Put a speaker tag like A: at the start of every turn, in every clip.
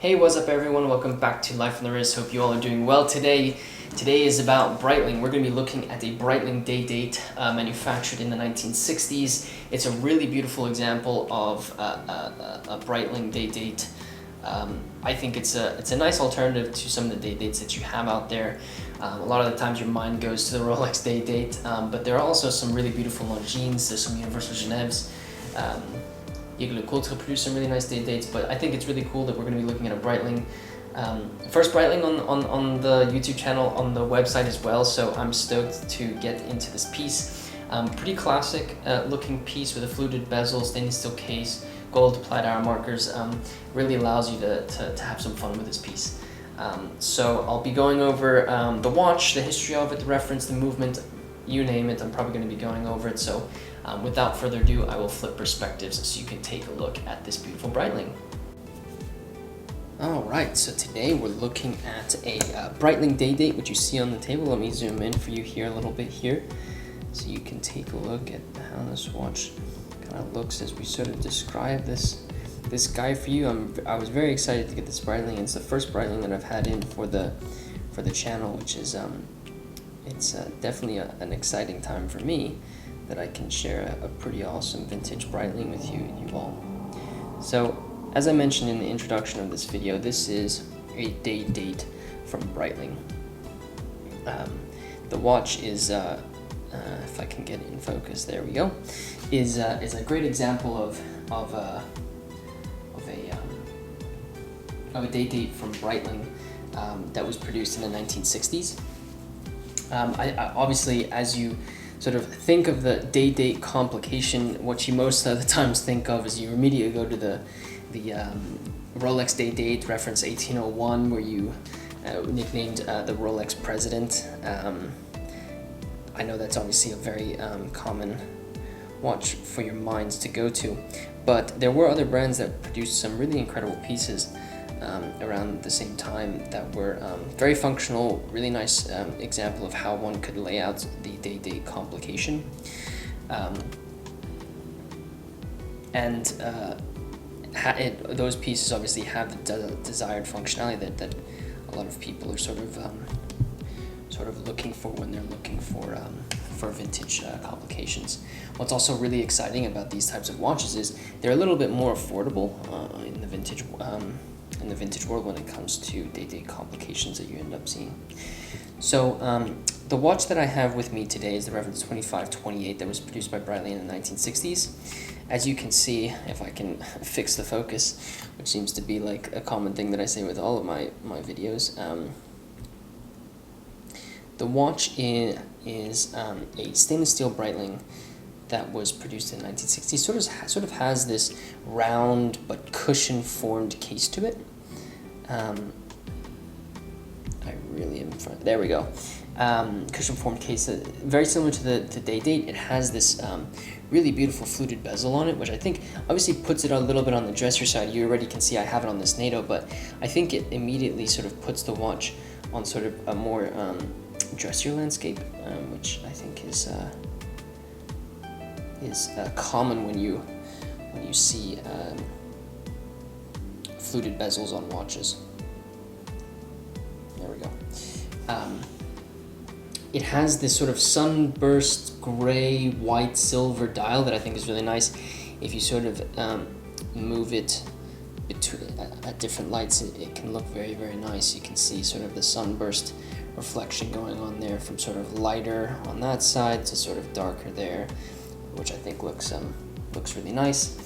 A: Hey, what's up everyone? Welcome back to Life on the Wrist. Hope you all are doing well today. Today is about Breitling. We're going to be looking at a Breitling Day-Date manufactured in the 1960s. It's a really beautiful example of a Breitling Day-Date. I think it's a nice alternative to some of the day-dates that you have out there. A lot of the times your mind goes to the Rolex Day-Date, but there are also some really beautiful Longines. There's some Universal Genèves. Le Contre produce some really nice day-dates, but I think it's really cool that we're going to be looking at a Breitling. First Breitling on the YouTube channel, on the website as well, so I'm stoked to get into this piece. Pretty classic looking piece with a fluted bezel, stainless steel case, gold applied hour markers. Really allows you to have some fun with this piece. So I'll be going over the watch, the history of it, the reference, the movement, you name it. I'm probably going to be going over it. So without further ado, I will flip perspectives so you can take a look at this beautiful Breitling. Alright, so today we're looking at a Breitling Day-Date, which you see on the table. Let me zoom in for you here a little bit here, so you can take a look at how this watch kind of looks as we sort of describe this guy for you. I was very excited to get this Breitling. It's the first Breitling that I've had in for the channel, which is it's definitely an exciting time for me that I can share a pretty awesome vintage Breitling with you all. So, as I mentioned in the introduction of this video, this is a Day-Date from Breitling. The watch is, if I can get it in focus, there we go, is a great example of a Day-Date from Breitling that was produced in the 1960s. Obviously, as you sort of think of the Day-Date complication, what you most of the times think of is you immediately go to the Rolex Day-Date Reference 1801, where you nicknamed the Rolex President. I know that's obviously a very common watch for your minds to go to, but there were other brands that produced some really incredible pieces around the same time that were very functional, really nice example of how one could lay out the Day-Date complication. Those pieces obviously have the desired functionality that a lot of people are sort of looking for when they're looking for vintage complications. What's also really exciting about these types of watches is they're a little bit more affordable in the vintage world when it comes to Day-Date complications that you end up seeing. So the watch that I have with me today is the Reference 2528 that was produced by Breitling in the 1960s. As you can see, if I can fix the focus, which seems to be like a common thing that I say with all of my videos, the watch is a stainless steel Breitling that was produced in the 1960s. Sort of has this round but cushion formed case to it. I really am trying. There we go. Cushion formed case, very similar to the Day-Date. It has this really beautiful fluted bezel on it, which I think obviously puts it a little bit on the dressier side. You already can see I have it on this NATO, but I think it immediately sort of puts the watch on sort of a more dressier landscape, which I think is common when you see fluted bezels on watches. There we go. It has this sort of sunburst gray, white, silver dial that I think is really nice. If you sort of move it at different lights, it can look very, very nice. You can see sort of the sunburst reflection going on there, from sort of lighter on that side to sort of darker there, which I think looks really nice.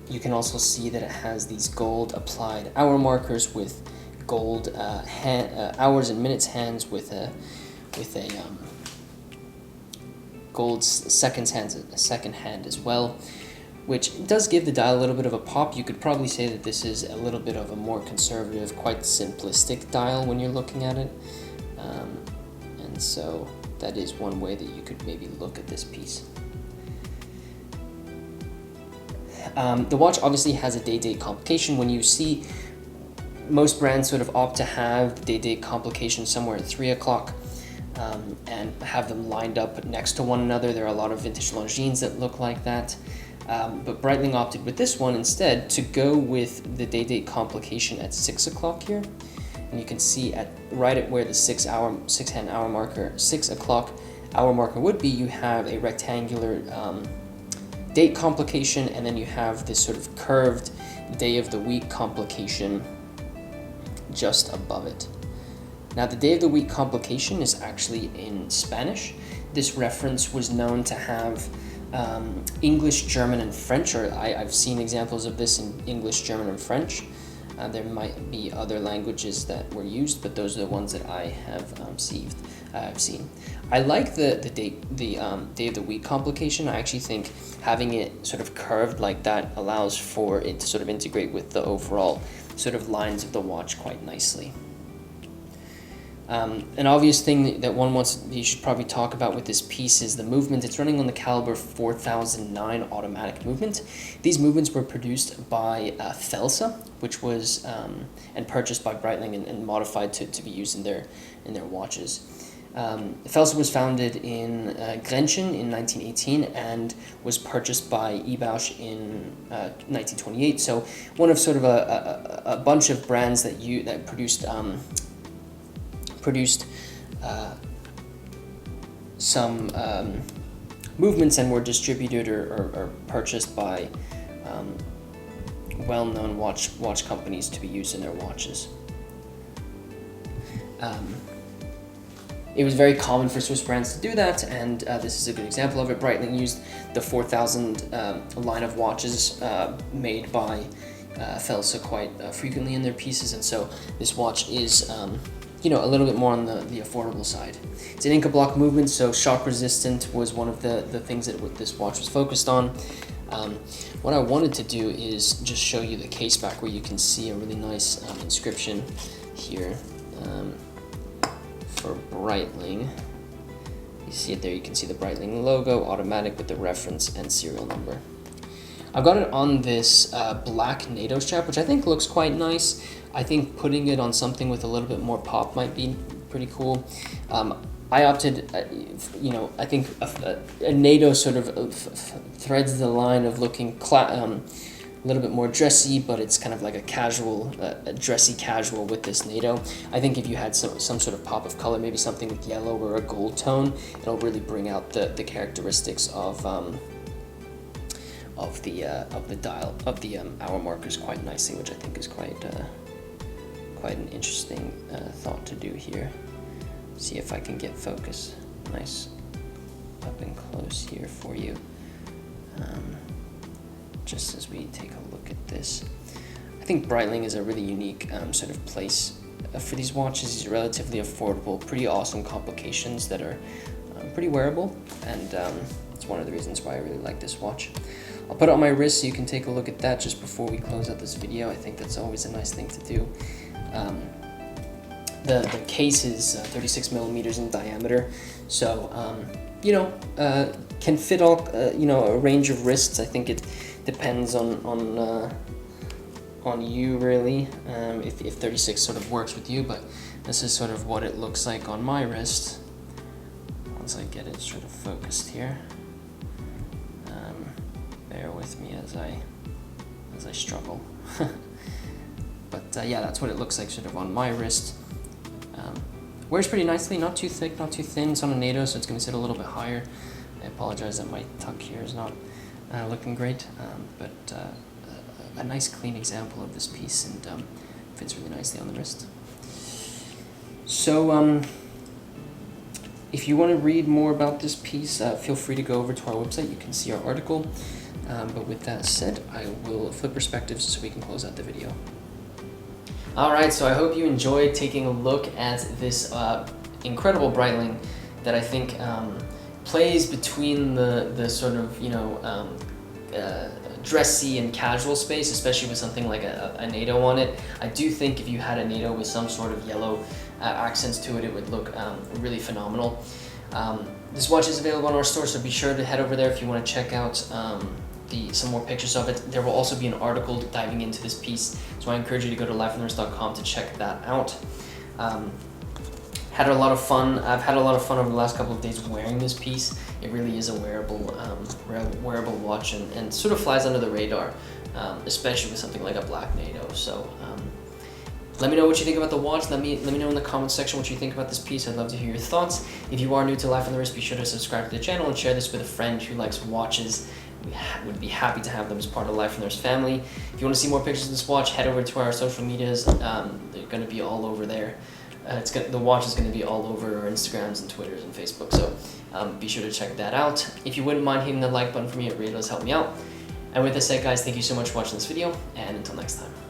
A: You can also see that it has these gold applied hour markers with gold hours and minutes hands with a gold second hand as well, which does give the dial a little bit of a pop. You could probably say that this is a little bit of a more conservative, quite simplistic dial when you're looking at it. And so that is one way that you could maybe look at this piece. The watch obviously has a Day-Date complication. When you see most brands sort of opt to have the Day-Date complication somewhere at 3 o'clock and have them lined up next to one another. There are a lot of vintage Longines that look like that. But Breitling opted with this one instead to go with the day-date complication at 6 o'clock here. And you can see right at where the 6 o'clock hour marker would be, you have a rectangular date complication, and then you have this sort of curved day of the week complication just above it. Now, the day of the week complication is actually in Spanish. This reference was known to have English, German, and French, or I've seen examples of this in English, German, and French. There might be other languages that were used, but those are the ones that I have seen. I like the day of the week complication. I actually think having it sort of curved like that allows for it to sort of integrate with the overall sort of lines of the watch quite nicely. An obvious thing that you should probably talk about with this piece is the movement. It's running on the caliber 4009 automatic movement. These movements were produced by Felsa, which was and purchased by Breitling and modified to be used in their watches. Felsa was founded in Grenchen in 1918 and was purchased by Ebausch in 1928. So one of sort of a bunch of brands that produced some movements and were distributed or purchased by well-known watch companies to be used in their watches. It was very common for Swiss brands to do that, and this is a good example of it. Breitling used the 4000 line of watches made by Felsa quite frequently in their pieces, and so this watch is a little bit more on the affordable side. It's an Inca block movement, so shock resistant was one of the things that this watch was focused on. What I wanted to do is just show you the case back, where you can see a really nice inscription here for Breitling. You see it there, you can see the Breitling logo, automatic with the reference and serial number. I've got it on this black NATO strap, which I think looks quite nice. I think putting it on something with a little bit more pop might be pretty cool. I opted, I think a NATO sort of threads the line of looking a little bit more dressy, but it's kind of like a casual, a dressy casual with this NATO. I think if you had some sort of pop of color, maybe something with yellow or a gold tone, it'll really bring out the characteristics of the dial of the hour markers quite nicely, which I think is quite an interesting thought to do here. See if I can get focus nice up and close here for you, just as we take a look at this. I think Breitling is a really unique sort of place for these watches. These are relatively affordable, pretty awesome complications that are pretty wearable, and it's one of the reasons why I really like this watch. I'll put it on my wrist so you can take a look at that just before we close out this video. I think that's always a nice thing to do. The case is 36 millimeters in diameter, so can fit all a range of wrists. I think it depends on you really, if 36 sort of works with you, but this is sort of what it looks like on my wrist once I get it sort of focused here. Bear with me as I struggle. But yeah, that's what it looks like sort of on my wrist. Wears pretty nicely, not too thick, not too thin. It's on a NATO, so it's going to sit a little bit higher. I apologize that my tuck here is not looking great, but a nice clean example of this piece, and fits really nicely on the wrist. So if you want to read more about this piece, feel free to go over to our website. You can see our article. But with that said, I will flip perspectives so we can close out the video. Alright, so I hope you enjoyed taking a look at this incredible Breitling that I think plays between the sort of, dressy and casual space, especially with something like a NATO on it. I do think if you had a NATO with some sort of yellow accents to it, it would look really phenomenal. This watch is available on our store, so be sure to head over there if you want to check out some more pictures of it. There will also be an article diving into this piece, so I encourage you to go to lifeonthewrist.com to check that out. Had a lot of fun. I've had a lot of fun over the last couple of days wearing this piece. It really is a wearable watch, and sort of flies under the radar, especially with something like a black NATO. So let me know what you think about the watch. Let me know in the comments section what you think about this piece. I'd love to hear your thoughts. If you are new to Life on the Wrist, be sure to subscribe to the channel and share this with a friend who likes watches. We would be happy to have them as part of Life on the Wrist family. If you want to see more pictures of this watch, head over to our social medias. They're going to be all over there. The watch is going to be all over our Instagrams and Twitters and Facebook, so be sure to check that out. If you wouldn't mind hitting the like button for me, it really does help me out. And with that said, guys, thank you so much for watching this video, and until next time.